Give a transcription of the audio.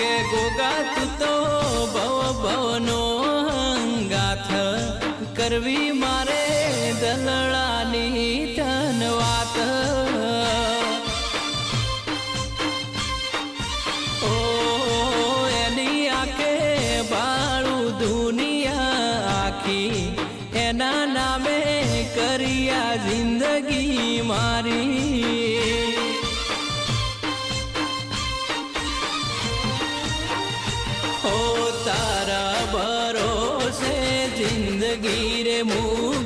કે ગોગા તું તો ભવ ભવનો હંગાથ કરવી મારે દલડાની તન વાત ઓ એની આંખે ભાળું દુનિયા આખી એના નામે કર્યા જિંદગી મારી हो तारा भरोसे जिंदगी रे मुँह